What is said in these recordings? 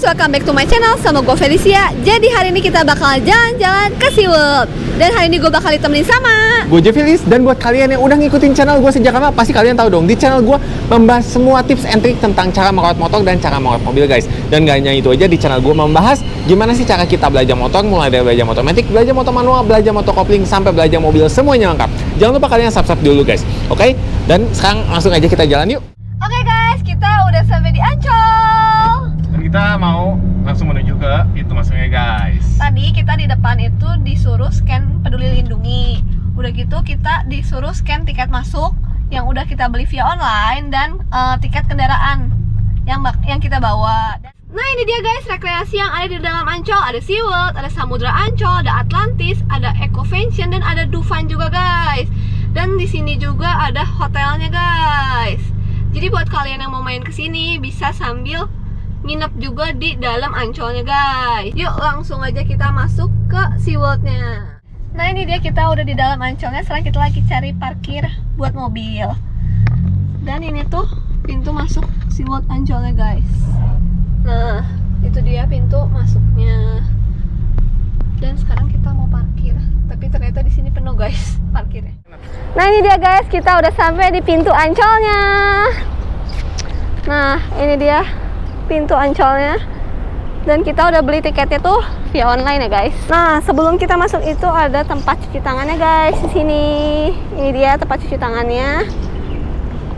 welcome back to my channel sama gue Felicia. Jadi hari ini kita bakal jalan-jalan ke SeaWorld. Dan hari ini gue bakal ditemenin sama gue Jefilis. Dan buat kalian yang udah ngikutin channel gue sejak lama, pasti kalian tahu dong, di channel gue membahas semua tips and trik tentang cara merawat motor dan cara merawat mobil guys. Dan gak hanya itu aja, di channel gue membahas gimana sih cara kita belajar motor, mulai dari belajar motor matic, belajar motor manual, belajar motor kopling, sampai belajar mobil, semuanya lengkap. Jangan lupa kalian subscribe dulu guys, oke? Dan sekarang langsung aja kita jalan yuk. Oke guys, kita udah sampai di Ancol. Dan kita mau langsung menuju ke pintu masuknya guys. Tadi kita di depan itu disuruh scan peduli lindungi. Udah gitu kita disuruh scan tiket masuk yang udah kita beli via online dan tiket kendaraan yang kita bawa. Nah ini dia guys, rekreasi yang ada di dalam Ancol. Ada SeaWorld, ada Samudra Ancol, ada Atlantis, ada Ecovention, dan ada Dufan juga guys. Dan di sini juga ada hotelnya guys. Jadi buat kalian yang mau main ke sini bisa sambil nginep juga di dalam Ancolnya guys. Yuk langsung aja kita masuk ke SeaWorld-nya. Nah ini dia, kita udah di dalam Ancolnya. Sekarang kita lagi cari parkir buat mobil. Dan ini tuh pintu masuk SeaWorld Ancolnya guys. Nah itu dia pintu masuknya. Dan sekarang kita mau parkir, tapi ternyata di sini penuh guys parkirnya. Nah ini dia guys, kita udah sampai di pintu Ancolnya. Nah ini dia pintu Ancolnya. Dan kita udah beli tiketnya tuh via online ya guys. Nah sebelum kita masuk itu ada tempat cuci tangannya guys di sini. Ini dia tempat cuci tangannya.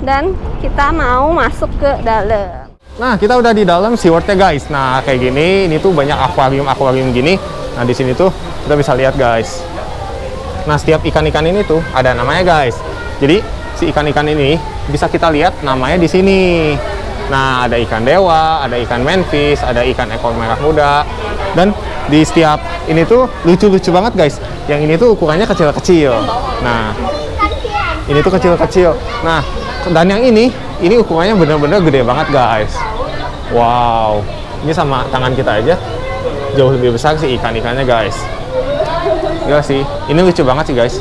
Dan kita mau masuk ke dalam. Nah kita udah di dalam SeaWorld-nya guys. Nah kayak gini, ini tuh banyak akuarium gini. Nah di sini tuh kita bisa lihat guys. Nah setiap ikan-ikan ini tuh ada namanya guys. Jadi si ikan-ikan ini bisa kita lihat namanya di sini. Nah ada ikan dewa, ada ikan manfish, ada ikan ekor merah muda. Dan di setiap ini tuh lucu-lucu banget guys. Yang ini tuh ukurannya kecil-kecil. Nah ini tuh kecil-kecil. Nah dan yang ini ukurannya bener-bener gede banget guys. Wow, ini sama tangan kita aja jauh lebih besar sih ikan-ikannya guys. Gila sih, ini lucu banget sih guys.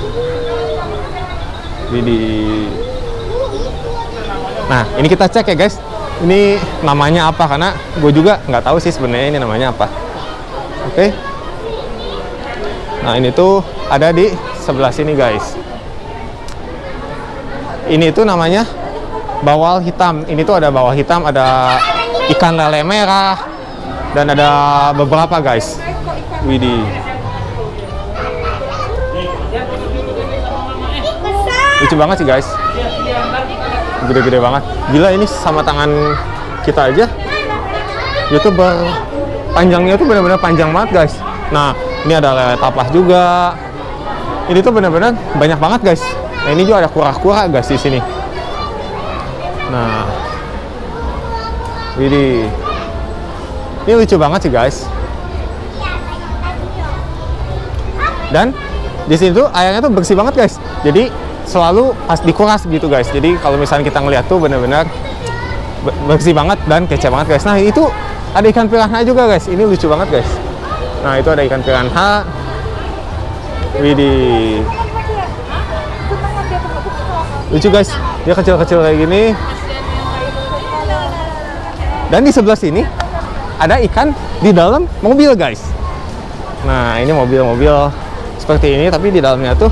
Nah ini kita cek ya guys, ini namanya apa, karena gue juga nggak tahu sih sebenarnya ini namanya apa. Oke. Nah ini tuh ada di sebelah sini guys. Ini tuh namanya bawal hitam. Ini tuh ada bawal hitam, ada ikan lele merah, dan ada beberapa guys. Widih. Lucu banget sih guys. Gede-gede banget. Gila, ini sama tangan kita aja. YouTuber panjangnya tuh benar-benar panjang banget guys. Nah, ini ada lele tapas juga. Ini tuh benar-benar banyak banget guys. Nah, ini juga ada kura-kura guys di sini. Nah, ini lucu banget sih guys. Dan di sini tuh airnya tuh bersih banget guys. Jadi selalu pas dikuras gitu guys. Jadi kalau misalnya kita ngeliat tuh benar-benar bersih banget dan kece banget guys. Nah itu ada ikan piranha juga guys. Ini lucu banget guys. Nah itu ada ikan piranha. Widih. Lucu guys. Dia kecil-kecil kayak gini. Dan di sebelah sini ada ikan di dalam mobil guys. Nah ini mobil-mobil seperti ini, tapi di dalamnya tuh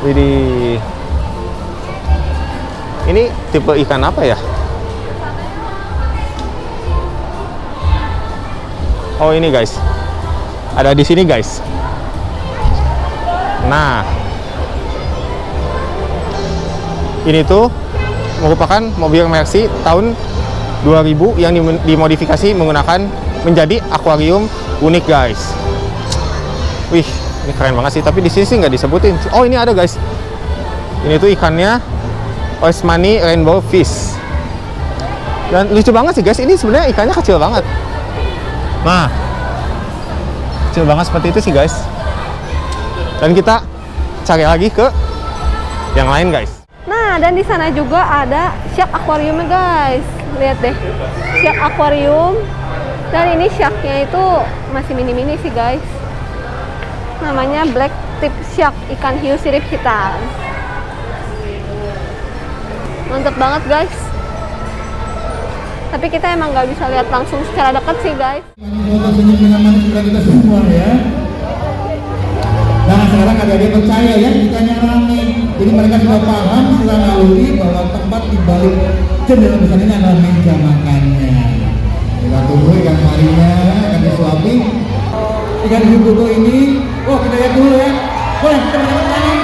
widih. Ini tipe ikan apa ya? Oh ini guys, ada di sini guys. Nah ini tuh merupakan mobil Mercy tahun 2000 yang dimodifikasi menggunakan menjadi akuarium unik guys. Wih, ini keren banget sih, tapi di sini sih nggak disebutin. Oh ini ada guys. Ini tuh ikannya Osmani Rainbow Fish. Dan lucu banget sih guys, ini sebenarnya ikannya kecil banget. Nah, kecil banget seperti itu sih guys. Dan kita cari lagi ke yang lain guys. Nah, dan di sana juga ada shark aquariumnya guys. Lihat deh, shark aquarium. Dan ini sharknya itu masih mini-mini sih guys. Namanya black tip shark, ikan hiu sirip hitam. Mantep banget guys. Tapi kita emang nggak bisa lihat langsung secara dekat sih guys. Senyum dengan manis kita semua ya. Nah sekarang ada dia percaya ya ikannya rame. Jadi mereka sudah paham setelah naluri bahwa tempat di balik jendela besar ini adalah meja makannya. Kita tunggu ikan parinya akan disuapi. Ikan hiu ini, oh kita lihat dulu ya. Boleh kita lihat tangan.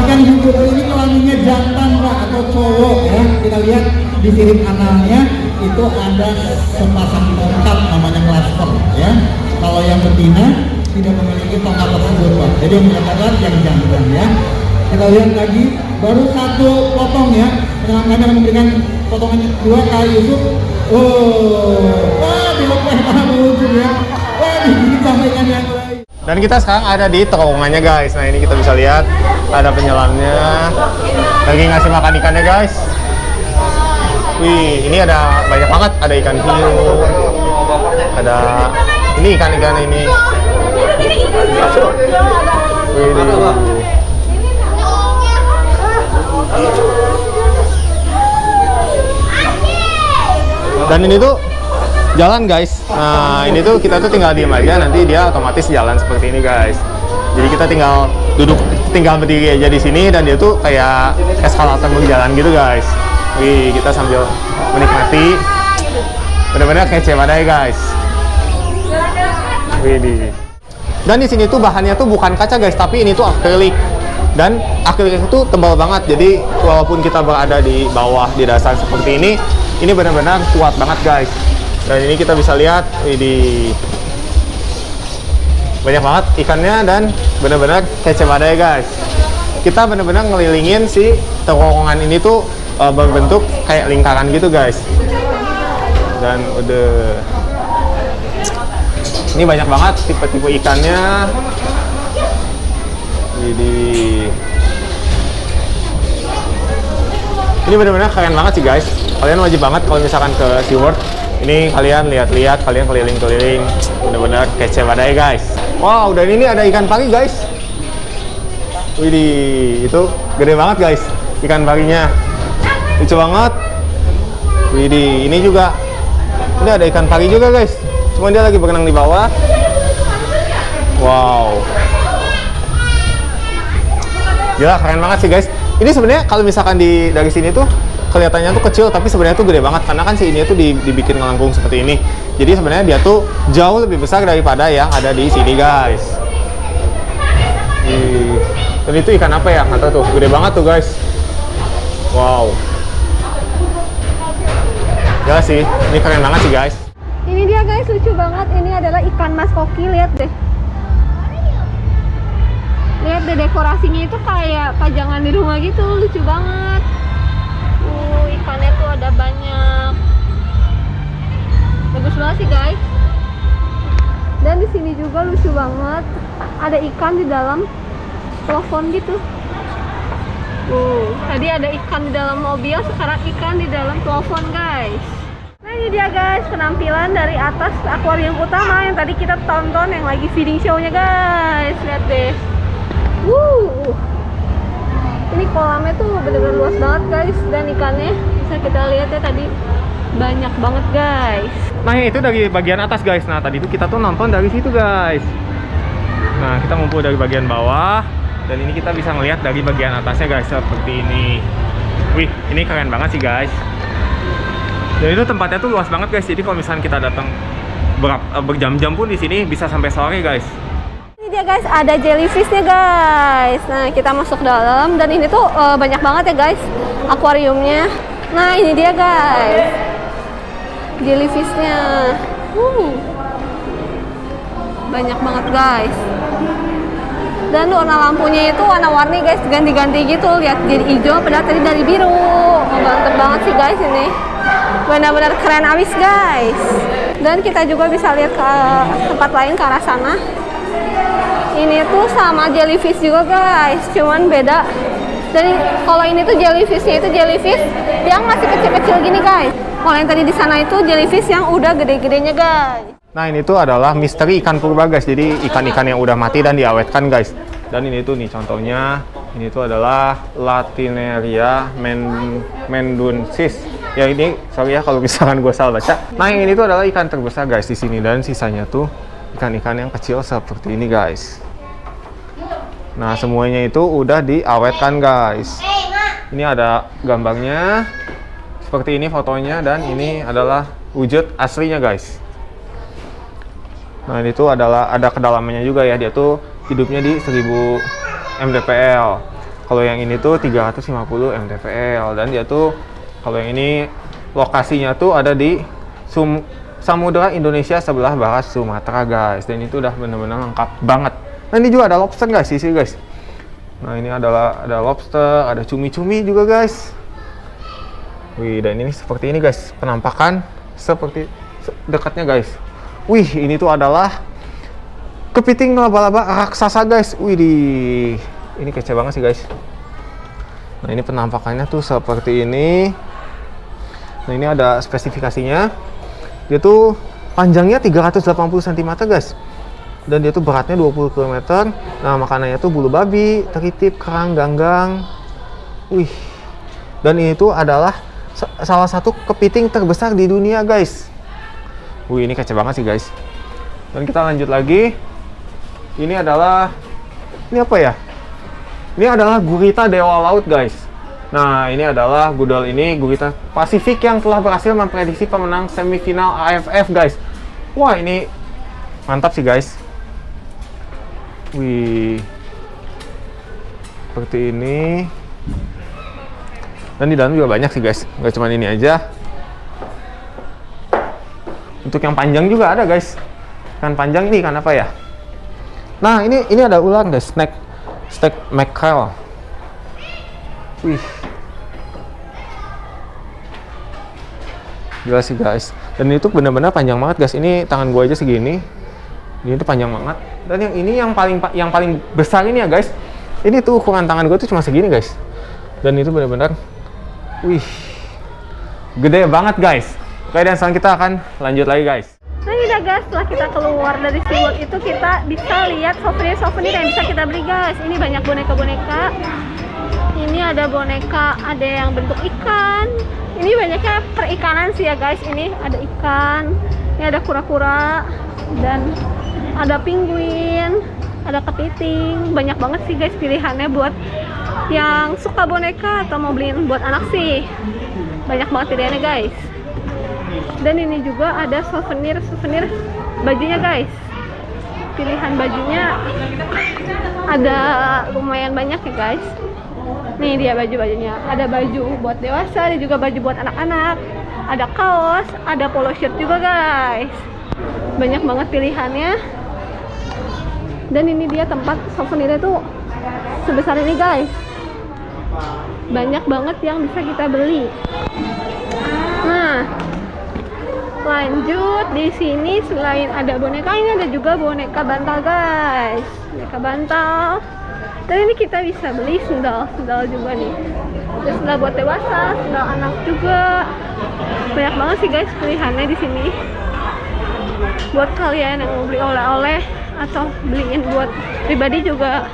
Ikan hiu ini kelaminnya jantan Pak atau cowok ya. Kita lihat di sirip analnya itu ada sepasang tongkat namanya cluster ya. Kalau yang betina tidak memiliki tongkat tersebut Pak. Jadi yang menyatakan yang jantan ya. Kita lihat lagi baru satu potong ya. Penyelam kami akan memberikan potongan 2 kali Yusuf. Wah dilepas para pengunjung ya. Wah digigit sama ikan yang lain. Dan kita sekarang ada di terowongannya guys. Nah ini kita bisa lihat ada penyelamnya lagi ngasih makan ikannya guys. Wih ini ada banyak banget, ada ikan hiu, ada ini ikan-ikan ini. Wih, dan ini tuh jalan guys. Nah ini tuh kita tuh tinggal diem aja, nanti dia otomatis jalan seperti ini guys. Jadi kita tinggal duduk, tinggal berdiri aja di sini dan dia tuh kayak eskalator berjalan gitu guys. Wih kita sambil menikmati, benar-benar kece badai guys. Wih. Dan di sini tuh bahannya tuh bukan kaca guys, tapi ini tuh akrilik. Dan akrilik itu tebal banget. Jadi walaupun kita berada di bawah di dasar seperti ini benar-benar kuat banget guys. Dan ini kita bisa lihat, ini banyak banget ikannya dan benar-benar kece badai guys. Kita benar-benar ngelilingin si terowongan ini tuh berbentuk kayak lingkaran gitu guys. Dan udah ini banyak banget tipe-tipe ikannya. Ini benar-benar keren banget sih guys. Kalian wajib banget kalau misalkan ke SeaWorld ini kalian lihat-lihat, kalian keliling-keliling, benar-benar kece badai guys. Wow, dan ini ada ikan pari guys. Widih, itu gede banget guys ikan parinya. Lucu banget. Widih, ini juga. Ini ada ikan pari juga guys. Cuma dia lagi berenang di bawah. Wow. Gila, keren banget sih guys. Ini sebenarnya kalau misalkan dari sini tuh kelihatannya tuh kecil, tapi sebenarnya tuh gede banget karena kan si ini tuh dibikin ngelengkung seperti ini. Jadi sebenarnya dia tuh jauh lebih besar daripada yang ada di sini guys. Dan itu ikan apa ya? Nggak tahu tuh, gede banget tuh guys. Wow. Gila sih, ini keren banget sih guys. Ini dia guys, lucu banget. Ini adalah ikan mas koki, lihat deh. Lihat deh dekorasinya itu kayak pajangan di rumah gitu, lucu banget. Ikannya tuh ada banyak. Bagus banget sih guys. Dan di sini juga lucu banget. Ada ikan di dalam plafon gitu. Tadi ada ikan di dalam mobil, sekarang ikan di dalam plafon guys. Nah ini dia guys penampilan dari atas akuarium utama yang tadi kita tonton yang lagi feeding show-nya guys. Lihat deh. Ini kolamnya tuh bener-bener luas banget guys, dan ikannya bisa kita lihat ya tadi banyak banget guys. Nah itu dari bagian atas guys. Nah tadi itu kita tuh nonton dari situ guys. Nah kita ngumpul dari bagian bawah dan ini kita bisa ngelihat dari bagian atasnya guys seperti ini. Wih ini keren banget sih guys. Dan itu tempatnya tuh luas banget guys. Jadi kalau misalnya kita datang berjam-jam pun di sini bisa sampai sore guys. Ini dia guys, ada jellyfishnya guys. Nah kita masuk dalam dan ini tuh banyak banget ya guys akuariumnya. Nah ini dia guys jellyfishnya. Banyak banget guys. Dan warna lampunya itu warna-warni guys, ganti-ganti gitu. Lihat jadi hijau padahal tadi dari biru. Mantep banget sih guys ini. Benar-benar keren abis guys. Dan kita juga bisa lihat ke tempat lain ke arah sana. Ini tuh sama jellyfish juga guys, cuman beda. Dan kalau ini tuh jellyfishnya itu jellyfish yang masih kecil-kecil gini guys. Kalau yang tadi di sana itu jellyfish yang udah gede-gedenya guys. Nah ini tuh adalah misteri ikan purba guys. Jadi ikan-ikan yang udah mati dan diawetkan guys. Dan ini tuh nih contohnya, ini tuh adalah Latineria mendunsis. Ya ini, sorry ya kalau misalkan gue salah baca. Nah yang ini tuh adalah ikan terbesar guys di sini, dan sisanya tuh ikan-ikan yang kecil seperti ini guys. Nah semuanya itu udah diawetkan guys. Ini ada gambarnya, seperti ini fotonya, dan ini adalah wujud aslinya guys. Nah ini tuh adalah ada kedalamannya juga ya, dia tuh hidupnya di 1000 mdpl. Kalau yang ini tuh 350 mdpl, dan dia tuh kalau yang ini lokasinya tuh ada di Samudra Indonesia sebelah barat Sumatera guys, dan itu udah benar-benar lengkap banget. Nah ini juga ada lobster guys di sini guys. Nah ini adalah ada lobster, ada cumi-cumi juga guys. Wih, dan ini seperti ini guys, penampakan seperti dekatnya guys. Wih, ini tuh adalah kepiting laba-laba raksasa guys. Wih, ini kece banget sih guys. Nah ini penampakannya tuh seperti ini. Nah ini ada spesifikasinya. Dia tuh panjangnya 380 cm guys. Dan dia tuh beratnya 20 km. Nah makanannya tuh bulu babi, teritip, kerang, ganggang. Wih. Dan ini tuh adalah salah satu kepiting terbesar di dunia guys. Wih, ini kece banget sih guys. Dan kita lanjut lagi. Ini adalah, ini apa ya? Ini adalah gurita dewa laut guys. Nah ini adalah gurita Pasifik yang telah berhasil memprediksi pemenang semifinal AFF guys. Wah ini mantap sih guys. Wih, seperti ini. Dan di dalam juga banyak sih guys, nggak cuma ini aja. Untuk yang panjang juga ada guys. Ikan panjang ini ikan apa ya? Nah ini ada ular guys, snake mackerel. Wih, gila sih guys. Dan itu benar-benar panjang banget guys. Ini tangan gua aja segini. Ini tuh panjang banget. Dan yang ini yang paling besar ini ya guys. Ini tuh ukuran tangan gua tuh cuma segini guys. Dan itu benar-benar, wih, gede banget guys. Oke, dan sekarang kita akan lanjut lagi guys. Nah ini dah guys, setelah kita keluar dari SeaWorld itu kita bisa lihat souvenir-souvenir yang bisa kita beli guys. Ini banyak boneka-boneka. Ini ada boneka, ada yang bentuk ikan. Ini banyaknya perikanan sih ya guys. Ini ada ikan, ini ada kura-kura, dan ada penguin, ada kepiting. Banyak banget sih guys pilihannya buat yang suka boneka atau mau beliin buat anak sih. Banyak banget pilihannya guys. Dan ini juga ada souvenir bajunya guys. Pilihan bajunya ada lumayan banyak ya guys. Nih dia baju-bajunya. Ada baju buat dewasa, ada juga baju buat anak-anak. Ada kaos, ada polo shirt juga guys. Banyak banget pilihannya. Dan ini dia tempat souvenirnya tuh sebesar ini guys. Banyak banget yang bisa kita beli. Nah, lanjut di sini selain ada boneka, ini ada juga boneka bantal guys. Boneka bantal. Dan ini kita bisa beli sendal juga nih. Ada sendal buat dewasa, sendal anak juga. Banyak banget sih guys pilihannya di sini. Buat kalian yang mau beli oleh-oleh atau beliin buat pribadi juga,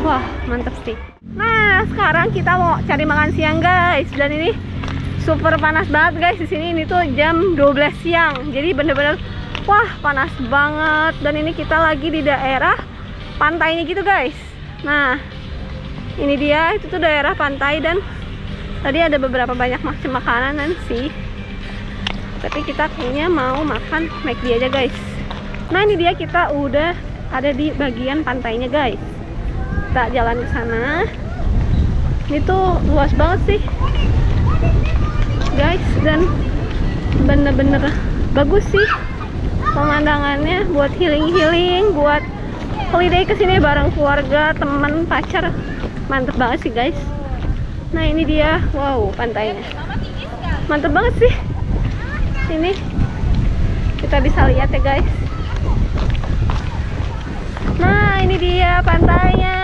wah mantep sih. Nah sekarang kita mau cari makan siang guys. Dan ini super panas banget guys di sini. Ini tuh jam 12 siang. Jadi bener-bener wah panas banget. Dan ini kita lagi di daerah pantainya gitu guys. Nah ini dia, itu tuh daerah pantai. Dan tadi ada beberapa banyak macam makanan sih. Tapi kita kayaknya mau makan McD aja guys. Nah ini dia, kita udah ada di bagian pantainya guys. Kita jalan ke sana. Ini tuh luas banget sih guys, dan bener-bener bagus sih pemandangannya buat healing, buat holiday kesini bareng keluarga, teman, pacar. Mantep banget sih guys. Nah ini dia, wow pantainya mantep banget sih. Ini kita bisa lihat ya guys. Nah ini dia pantainya,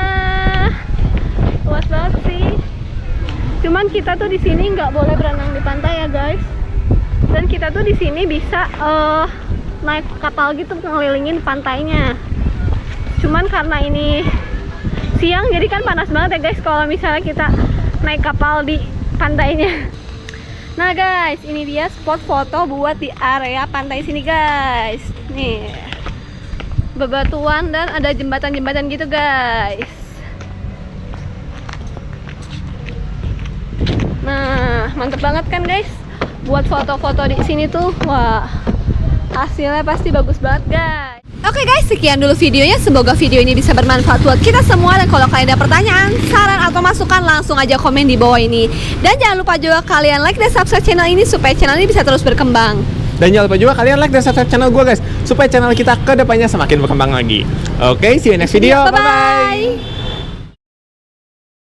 luas banget sih. Cuman kita tuh di sini nggak boleh berenang di pantai ya guys. Dan kita tuh di sini bisa naik kapal gitu ngelilingin pantainya. Cuman karena ini siang jadi kan panas banget ya guys kalau misalnya kita naik kapal di pantainya. Nah guys, ini dia spot foto buat di area pantai sini guys. Nih, bebatuan dan ada jembatan-jembatan gitu guys. Nah, mantep banget kan guys buat foto-foto di sini tuh. Wah, hasilnya pasti bagus banget guys. Oke guys, sekian dulu videonya. Semoga video ini bisa bermanfaat buat kita semua. Dan kalau kalian ada pertanyaan, saran, atau masukan, langsung aja komen di bawah ini. Dan jangan lupa juga kalian like dan subscribe channel ini supaya channel ini bisa terus berkembang. Dan jangan lupa juga kalian like dan subscribe channel gue guys, supaya channel kita ke depannya semakin berkembang lagi. Oke, see you next video. Bye-bye.